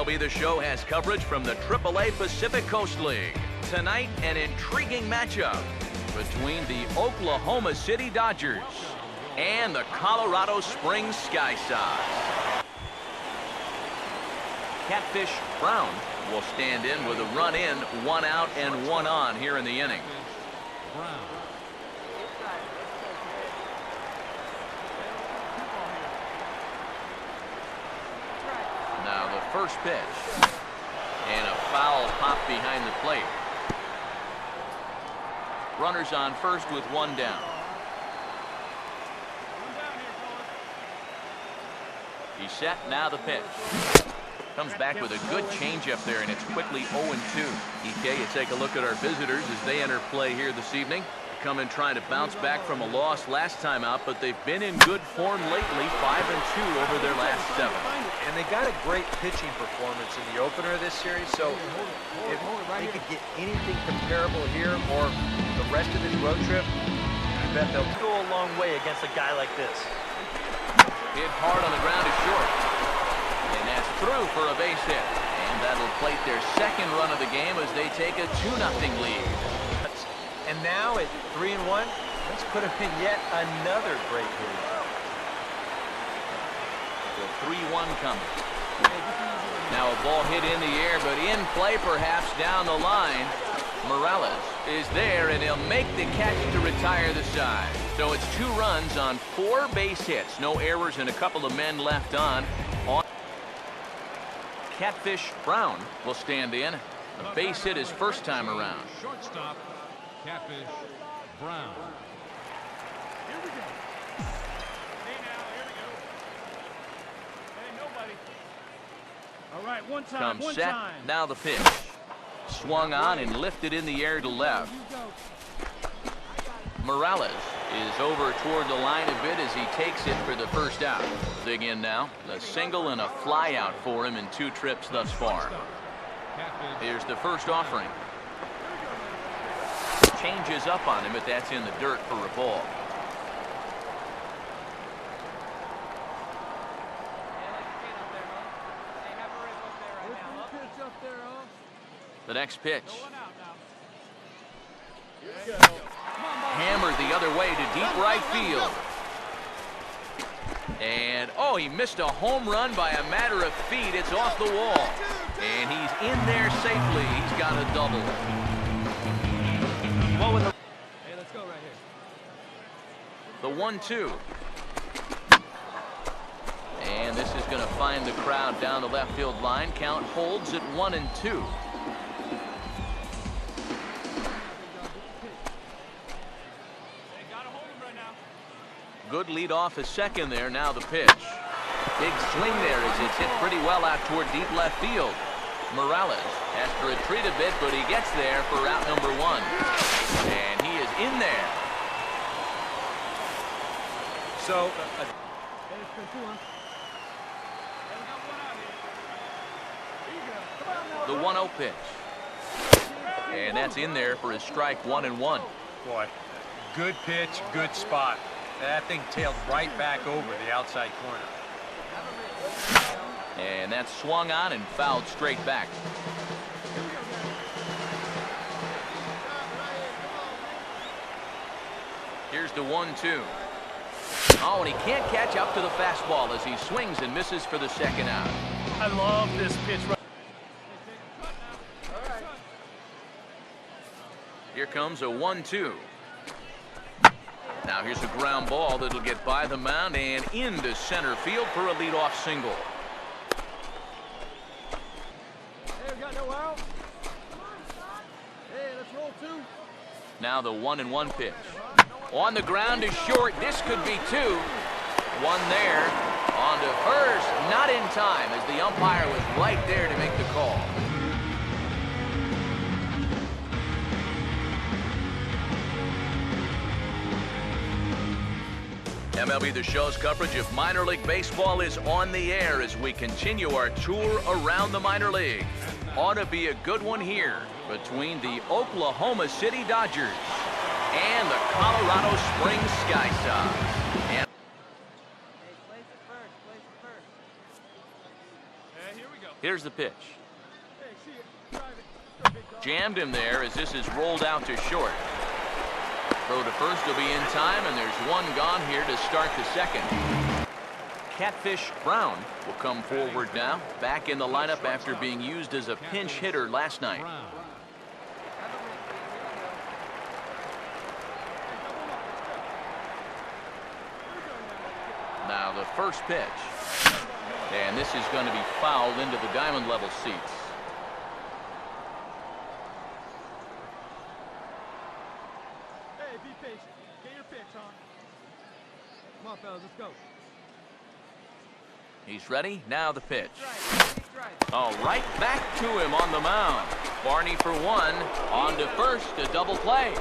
MLB The Show has coverage from the AAA Pacific Coast League. Tonight, an intriguing matchup between the Oklahoma City Dodgers and the Colorado Springs Sky Sox. Catfish Brown will stand in with a run in, 1 out and 1 on here in the inning. Now the first pitch, and a foul pop behind the plate. Runners on first with 1 down. He's set, now the pitch. Comes back with a good changeup there, and it's quickly 0-2. EK, you take a look at our visitors as they enter play here this evening. Come in trying to bounce back from a loss last time out, but they've been in good form lately, 5-2 over their last 7. And they got a great pitching performance in the opener of this series, so if they could get anything comparable here or the rest of this road trip, I bet they'll go a long way against a guy like this. Hit hard on the ground is short. And that's through for a base hit. And that'll plate their second run of the game as they take a 2-0 lead. And now at 3-1, let's put him in yet another great lead. The 3-1 coming. Now a ball hit in the air, but in play perhaps down the line. Morales is there, and he'll make the catch to retire the side. So it's 2 runs on 4 base hits. No errors and a couple of men left on. Catfish Brown will stand in. A base hit his first time around. Shortstop, Catfish Brown. Here we go. Hey now, here we go. Hey, nobody. All right, one time, Comes one set, time. now the pitch. Swung on and lifted in the air to left. Morales is over toward the line a bit as he takes it for the first out. Dig in now. A single and a fly out for him in 2 trips thus far. Here's the first offering. Changes up on him, but that's in the dirt for a ball. The next pitch. Hammered the other way to deep right field. And, oh, he missed a home run by a matter of feet. It's off the wall. And he's in there safely. He's got a double. Hey, let's go right here. The 1-2. And this is going to find the crowd down the left field line. Count holds at 1-2. Good lead off his second there. Now the pitch. Big swing there as it's hit pretty well out toward deep left field. Morales has to retreat a bit, but he gets there for out number 1. And he is in there. So, the 1-0 pitch. And that's in there for his strike 1-1. boy, good pitch, good spot. That thing tailed right back over the outside corner. And that's swung on and fouled straight back. Here's the 1-2. Oh, and he can't catch up to the fastball as he swings and misses for the second out. I love this pitch. Here comes a 1-2. Now here's a ground ball that'll get by the mound and into center field for a leadoff single. Hey, we got no out. Hey, let's roll 2. Now the 1-1 pitch. On the ground is short. This could be 2. 1 there. On to first. Not in time as the umpire was right there to make the call. MLB The Show's coverage of minor league baseball is on the air as we continue our tour around the minor league. Ought to be a good one here between the Oklahoma City Dodgers and the Colorado Springs Sky Sox. And Hey, here we go. Here's the pitch. Jammed him there as this is rolled out to short. Throw to first will be in time, and there's one gone here to start the second. Catfish Brown will come forward now, back in the lineup after being used as a pinch hitter last night. Now the first pitch. And this is going to be fouled into the diamond level seats. Hey, be patient. Get your pitch, huh? Come on, fellas, let's go. He's ready. Now the pitch. All right, back to him on the mound. Barney for one. On to first, a double play.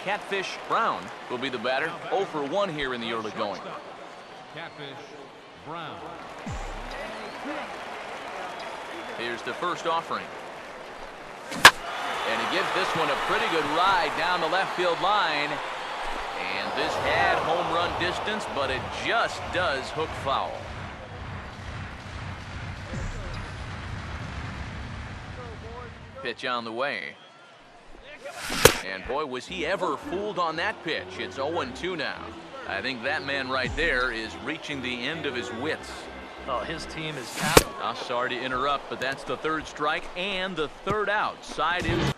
Catfish Brown will be the batter. 0 for 1 here in the early going. Catfish Brown. Here's the first offering. And he gives this one a pretty good ride down the left field line. And this had home run distance, but it just does hook foul. Pitch on the way. And boy, was he ever fooled on that pitch. It's 0-2 now. I think that man right there is reaching the end of his wits. Oh, his team is out. I'm sorry to interrupt, but that's the third strike and the third out. Side is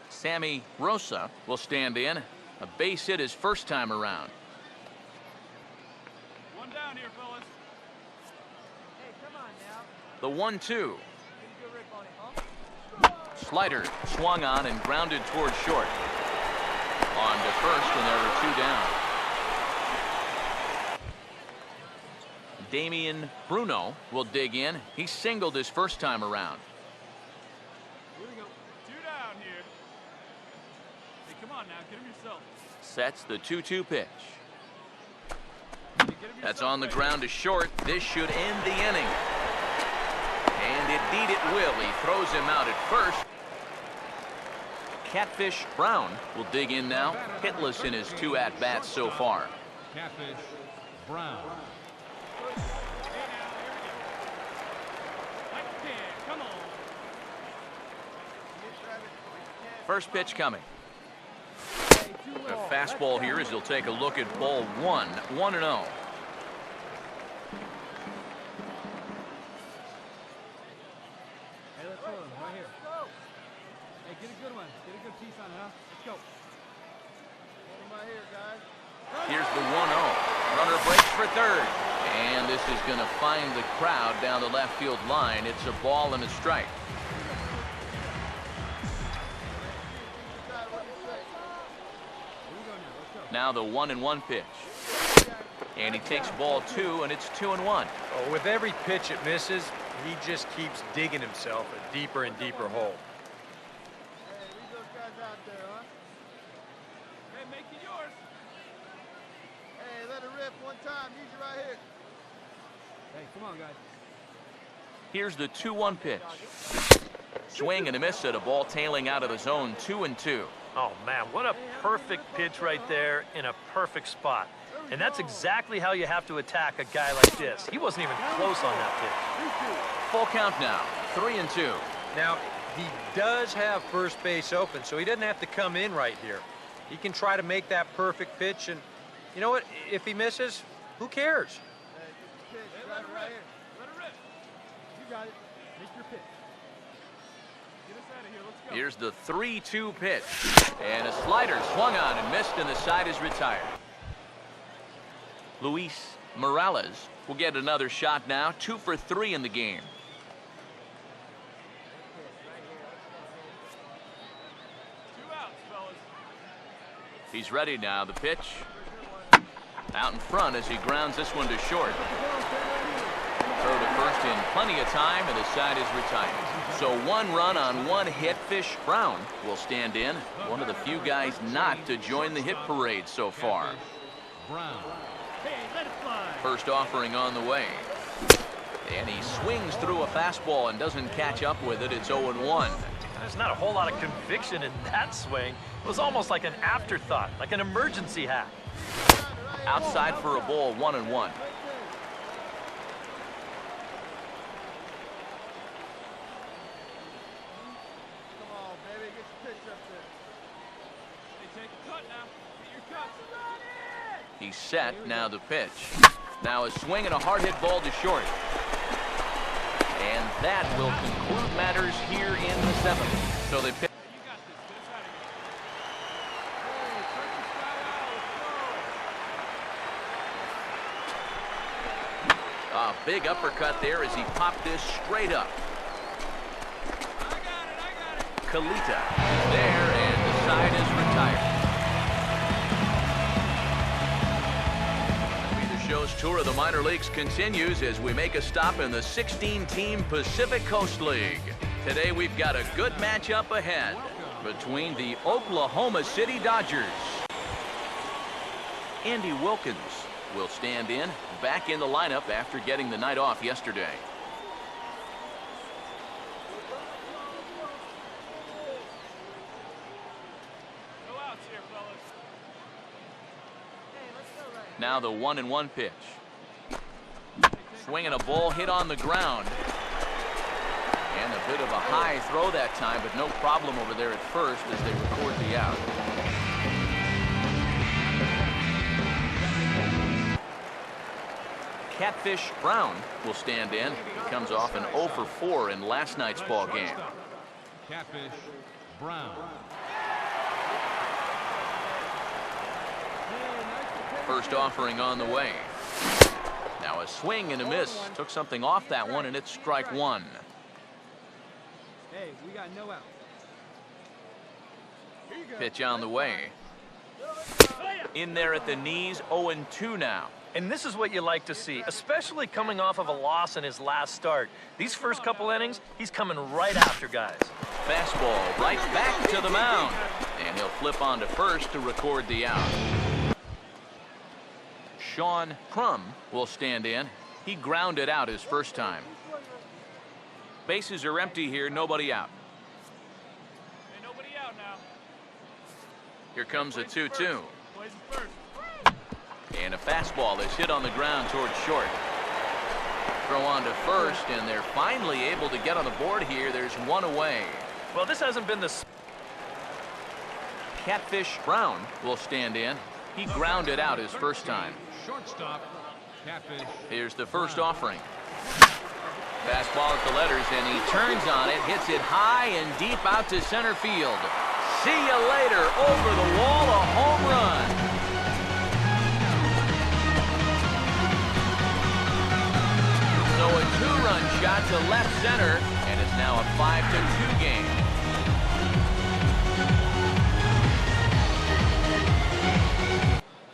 Sammy Rosa will stand in. A base hit his first time around. One down here, fellas. Hey, come on now. The 1-2. Slider swung on and grounded towards short. On to first, and there were 2 down. Damian Bruno will dig in. He singled his first time around. Here we go. 2 down here. Hey, come on now, get him yourself. Sets the 2-2 pitch. That's on the ground to short. This should end the inning. And indeed it will. He throws him out at first. Catfish Brown will dig in now. Hitless in his 2 at-bats so far. Catfish Brown. Come on. First pitch coming. A fastball here as he'll take a look at ball 1. 1-0. Hey, let's hold him right here. Hey, get a good one. Get a good piece on it, huh? Let's go. Hold him right here, guys. Here's the 1-0. Runner breaks for third. And this is going to find the crowd down the left field line. It's a ball and a strike. Now the 1-1 pitch. And he takes ball 2, and it's 2-1. Oh, with every pitch it misses, he just keeps digging himself a deeper and deeper hole. Hey, leave those guys out there, huh? Hey, make it yours. Hey, let it rip one time. Use it right here. Hey, come on, guys. Here's the 2-1 pitch. Swing and a miss at a ball tailing out of the zone. 2-2. Oh, man, what a perfect pitch right there in a perfect spot. And that's exactly how you have to attack a guy like this. He wasn't even close on that pitch. Full count now. 3-2. Now, he does have first base open, so he doesn't have to come in right here. He can try to make that perfect pitch, and you know what? If he misses, who cares? Hey, get the pitch. Let it rip. Let it rip. You got it. Make your pitch. Get us out of here. Let's go. Here's the 3-2 pitch. And a slider swung on and missed, and the side is retired. Luis Morales will get another shot now. 2 for 3 in the game. Two outs, fellas. He's ready now. The pitch out in front as he grounds this one to short. Throw to first in plenty of time, and the side is retired. So 1 run on 1 hit. Fish Brown will stand in. One of the few guys not to join the hit parade so far. Brown. Hey, let it fly. First offering on the way. And he swings through a fastball and doesn't catch up with it. It's 0-1. There's not a whole lot of conviction in that swing. It was almost like an afterthought, like an emergency hack. Outside for a ball. 1-1. He's set, now the pitch. Now a swing and a hard hit ball to short. And that will conclude matters here in the 7th. So they pitch. A big uppercut there as he popped this straight up. Kalita is there, and the side is retired. The show's tour of the minor leagues continues as we make a stop in the 16-team Pacific Coast League. Today we've got a good matchup ahead between the Oklahoma City Dodgers. Andy Wilkins will stand in, back in the lineup after getting the night off yesterday. Now the 1-1 pitch. Swinging a ball hit on the ground. And a bit of a high throw that time, but no problem over there at first as they record the out. Catfish Brown will stand in. He comes off an 0 for 4 in last night's ball game. Catfish Brown. First offering on the way. Now a swing and a miss. Took something off that one, and it's strike one. Hey, we got no out. Pitch on the way. In there at the knees, 0-2 now. And this is what you like to see, especially coming off of a loss in his last start. These first couple innings, he's coming right after guys. Fastball right back to the mound. And he'll flip on to first to record the out. Sean Crum will stand in. He grounded out his first time. Bases are empty here, nobody out. Hey, nobody out now. Here comes a 2-2. And a fastball is hit on the ground towards short. Throw on to first, and they're finally able to get on the board here. There's one away. Well, this hasn't been the... Catfish Brown will stand in. He grounded out his first time. Shortstop, Catfish. Here's the first offering. Fastball at the letters, and he turns on it, hits it high and deep out to center field. See you later. Over the wall, a home run. So a 2-run shot to left center, and it's now a 5-2 game.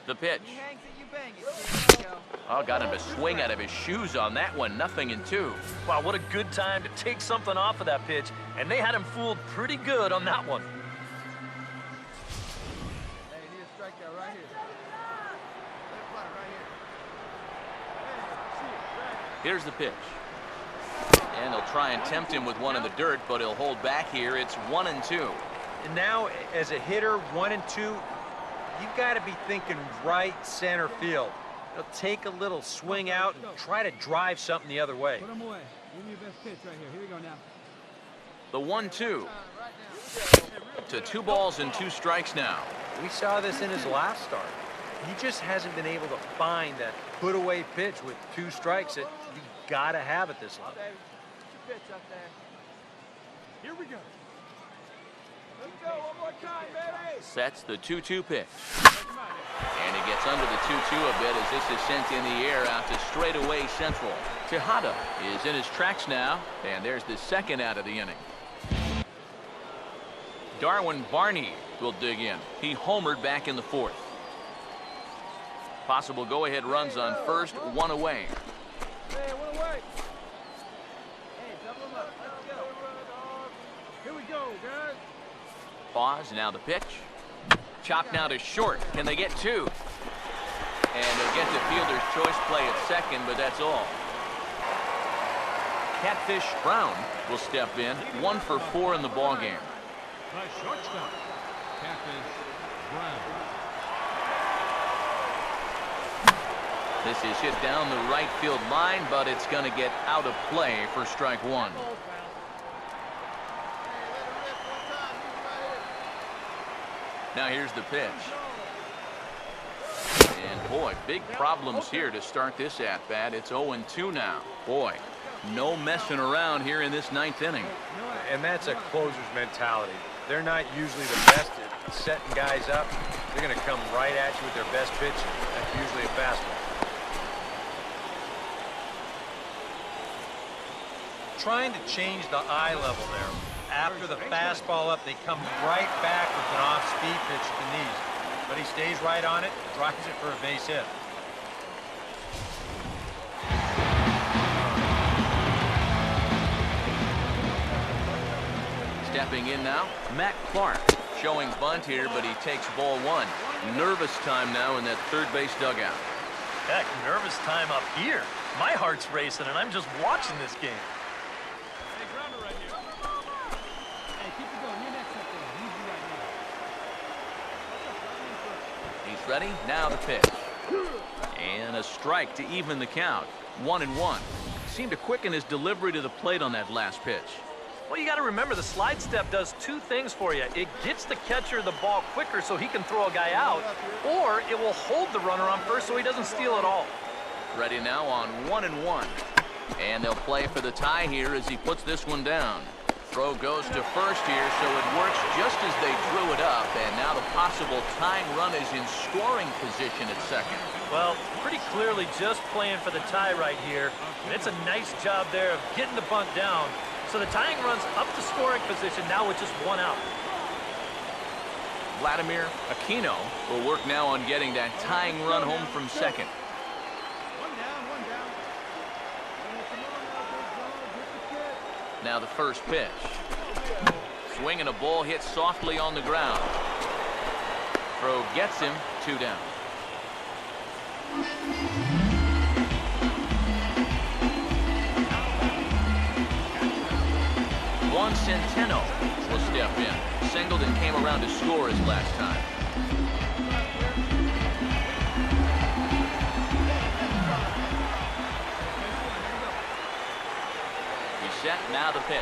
The pitch. Oh, got him to swing out of his shoes on that one. 0-2. Wow, what a good time to take something off of that pitch. And they had him fooled pretty good on that one. Hey, you need a strikeout right here. Let it fly right here. Hey, see it, right. Here's the pitch. And they'll try and tempt him with one in the dirt, but he'll hold back here. It's 1-2. And now, as a hitter, 1-2, you've got to be thinking right center field. It'll take a little swing out and try to drive something the other way. Put him away. Give me your best pitch right here. Here we go now. The 1-2 to 2 balls and 2 strikes now. We saw this in his last start. He just hasn't been able to find that put-away pitch with 2 strikes that you got to have at this level. Baby, get your pitch up there. Here we go. Let's go one more time, baby. Sets the 2-2 pitch. And he gets under the 2-2 a bit as this is sent in the air out to straightaway central. Tejada is in his tracks now, and there's the second out of the inning. Darwin Barney will dig in. He homered back in the 4th. Possible go-ahead runs on first, 1 away. Hey, one away. Hey, double him up. Let's go. Here we go, guys. Pause, now the pitch. Chop now to short. Can they get 2? And they'll get the fielder's choice play at second, but that's all. Catfish Brown will step in, 1 for 4 in the ballgame. The shortstop, Catfish Brown. This is hit down the right field line, but it's going to get out of play for strike 1. Now here's the pitch. And boy, big problems here to start this at-bat. It's 0-2 now. Boy, no messing around here in this ninth inning. And that's a closer's mentality. They're not usually the best at setting guys up. They're going to come right at you with their best pitch. That's usually a fastball. Trying to change the eye level there. After the fastball up, they come right back with an off-speed pitch at the knees. But he stays right on it, drives it for a base hit. Stepping in now, Matt Clark. Showing bunt here, but he takes ball one. Nervous time now in that third base dugout. Heck, nervous time up here. My heart's racing, and I'm just watching this game. Hey, grounder right here. Hey, keep it going. You're next up there. Easy right now. He's ready. Now the pitch. And a strike to even the count. 1-1. Seemed to quicken his delivery to the plate on that last pitch. Well, you got to remember the slide step does two things for you. It gets the catcher the ball quicker so he can throw a guy out, or it will hold the runner on first so he doesn't steal it all. Ready now on 1-1. And they'll play for the tie here as he puts this one down. Throw goes to first here, so it works just as they drew it up, and now the possible tying run is in scoring position at second. Well, pretty clearly just playing for the tie right here, and it's a nice job there of getting the bunt down. So the tying run's up to scoring position now with just one out. Vladimir Aquino will work now on getting that tying run home from second. One down, one down. Come on now, big dog. Get the kid. Now the first pitch. Swinging a ball hit softly on the ground. Throw gets him, 2 down. Juan Centeno will step in. Singleton came around to score his last time. He's set, now the pitch.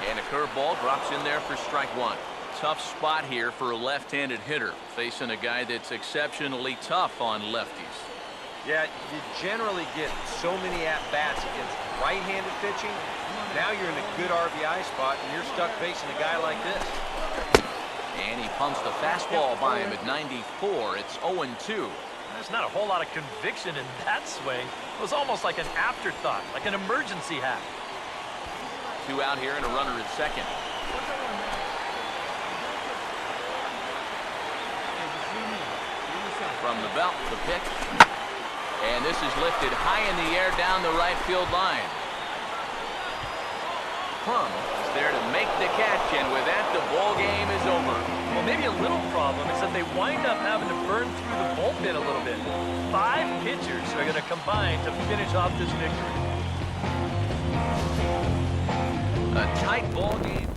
And a curveball drops in there for strike one. Tough spot here for a left-handed hitter, facing a guy that's exceptionally tough on lefties. Yeah, you generally get so many at-bats against right-handed pitching. Now you're in a good RBI spot, and you're stuck facing a guy like this. And he pumps the fastball by him at 94. It's 0-2. There's not a whole lot of conviction in that swing. It was almost like an afterthought, like an emergency hack. 2 out here and a runner at second. From the belt, the pitch. And this is lifted high in the air down the right field line. Crum is there to make the catch, and with that, the ball game is over. Well, maybe a little problem is that they wind up having to burn through the bullpen a little bit. 5 pitchers are going to combine to finish off this victory. A tight ball game.